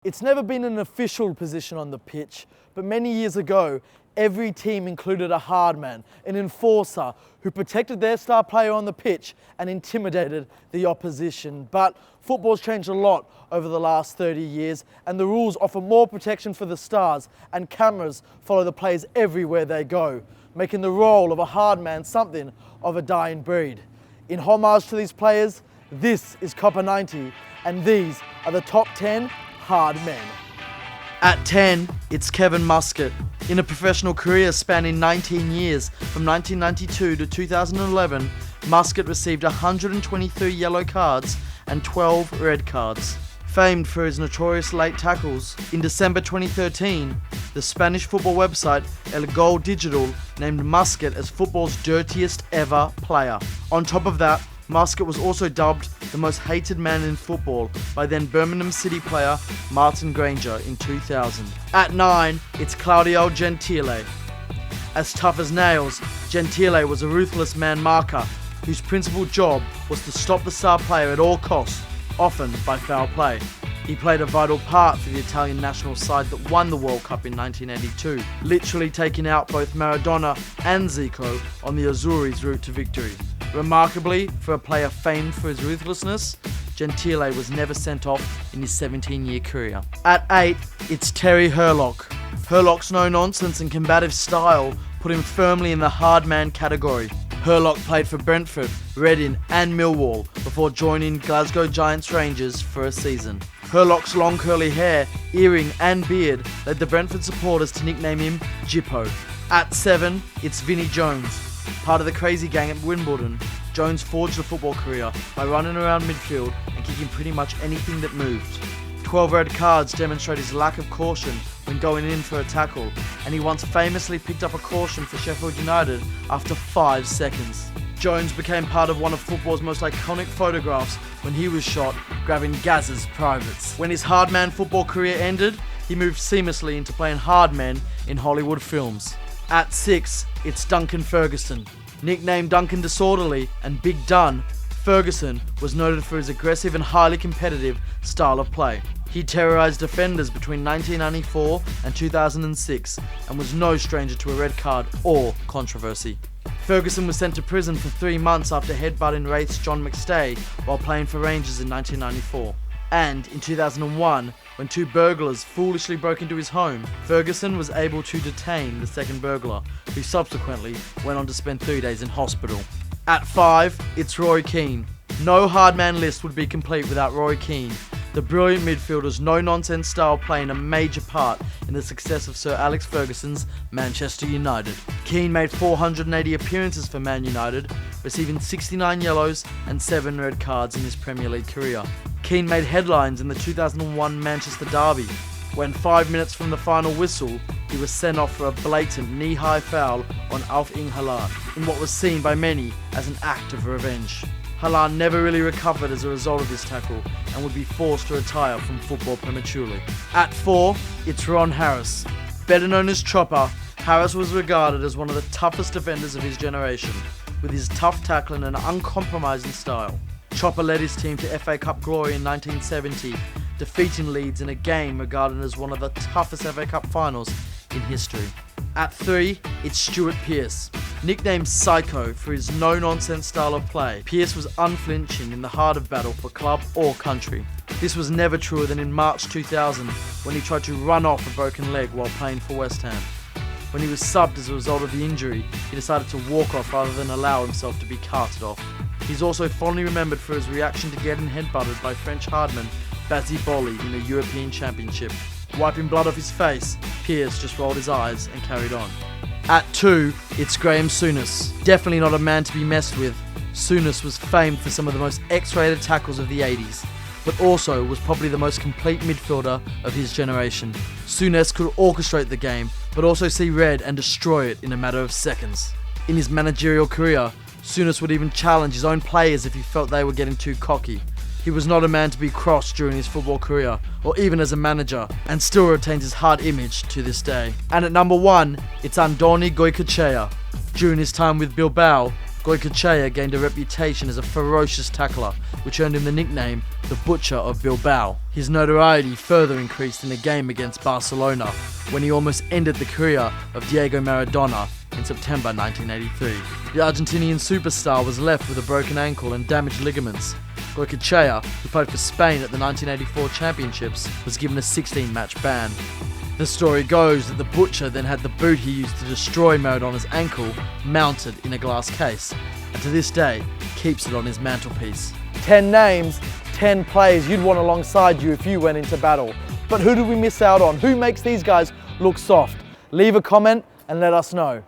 It's never been an official position on the pitch, but many years ago, every team included a hard man, an enforcer, who protected their star player on the pitch and intimidated the opposition. But football's changed a lot over the last 30 years, and the rules offer more protection for the stars, and cameras follow the players everywhere they go, making the role of a hard man something of a dying breed. In homage to these players, this is Copper 90, and these are the top 10 hard men. At 10, it's Kevin Muscat. In a professional career spanning 19 years, from 1992 to 2011, Muscat received 123 yellow cards and 12 red cards. Famed for his notorious late tackles, in December 2013, the Spanish football website El Gol Digital named Muscat as football's dirtiest ever player. On top of that, Muscat was also dubbed the most hated man in football by then Birmingham City player Martin Granger in 2000. At 9, it's Claudio Gentile. As tough as nails, Gentile was a ruthless man marker whose principal job was to stop the star player at all costs, often by foul play. He played a vital part for the Italian national side that won the World Cup in 1982, literally taking out both Maradona and Zico on the Azzurri's route to victory. Remarkably, for a player famed for his ruthlessness, Gentile was never sent off in his 17-year career. At 8, it's Terry Hurlock. Hurlock's no-nonsense and combative style put him firmly in the hard man category. Hurlock played for Brentford, Reading and Millwall before joining Glasgow Giants Rangers for a season. Hurlock's long curly hair, earring and beard led the Brentford supporters to nickname him Jippo. At 7, it's Vinnie Jones. Part of the crazy gang at Wimbledon, Jones forged a football career by running around midfield and kicking pretty much anything that moved. 12 red cards demonstrate his lack of caution when going in for a tackle, and he once famously picked up a caution for Sheffield United after 5 seconds. Jones became part of one of football's most iconic photographs when he was shot grabbing Gaz's privates. When his hardman football career ended, he moved seamlessly into playing hardmen in Hollywood films. At 6, it's Duncan Ferguson. Nicknamed Duncan Disorderly and Big Dun, Ferguson was noted for his aggressive and highly competitive style of play. He terrorised defenders between 1994 and 2006 and was no stranger to a red card or controversy. Ferguson was sent to prison for 3 months after headbutting Wraith's John McStay while playing for Rangers in 1994. And in 2001, when 2 burglars foolishly broke into his home, Ferguson was able to detain the second burglar, who subsequently went on to spend 3 days in hospital. At 5, it's Roy Keane. No hardman list would be complete without Roy Keane, the brilliant midfielder's no-nonsense style playing a major part in the success of Sir Alex Ferguson's Manchester United. Keane made 480 appearances for Man United, receiving 69 yellows and 7 red cards in his Premier League career. Keane made headlines in the 2001 Manchester derby, when 5 minutes from the final whistle, he was sent off for a blatant knee-high foul on Alf-Ing Haaland, in what was seen by many as an act of revenge. Haaland never really recovered as a result of this tackle and would be forced to retire from football prematurely. At 4, it's Ron Harris. Better known as Chopper, Harris was regarded as one of the toughest defenders of his generation, with his tough tackling and uncompromising style. Chopper led his team to FA Cup glory in 1970, defeating Leeds in a game regarded as one of the toughest FA Cup finals in history. At 3, it's Stuart Pearce. Nicknamed Psycho for his no-nonsense style of play, Pearce was unflinching in the heart of battle for club or country. This was never truer than in March 2000, when he tried to run off a broken leg while playing for West Ham. When he was subbed as a result of the injury, he decided to walk off rather than allow himself to be carted off. He's also fondly remembered for his reaction to getting headbutted by French hardman Bassi Boli in a European Championship. Wiping blood off his face, Pearce just rolled his eyes and carried on. At 2, it's Graham Souness. Definitely not a man to be messed with. Souness was famed for some of the most X-rated tackles of the 80s, but also was probably the most complete midfielder of his generation. Souness could orchestrate the game, but also see red and destroy it in a matter of seconds. In his managerial career, Souness would even challenge his own players if he felt they were getting too cocky. He was not a man to be crossed during his football career, or even as a manager, and still retains his hard image to this day. And at number 1, it's Andoni Goikoetxea. During his time with Bilbao, Goikoetxea gained a reputation as a ferocious tackler, which earned him the nickname the Butcher of Bilbao. His notoriety further increased in a game against Barcelona, when he almost ended the career of Diego Maradona in September 1983. The Argentinian superstar was left with a broken ankle and damaged ligaments. Goikoetxea, who played for Spain at the 1984 Championships, was given a 16-match ban. The story goes that the Butcher then had the boot he used to destroy Maradona's ankle mounted in a glass case, and to this day keeps it on his mantelpiece. 10 names, 10 players you'd want alongside you if you went into battle. But who did we miss out on? Who makes these guys look soft? Leave a comment and let us know.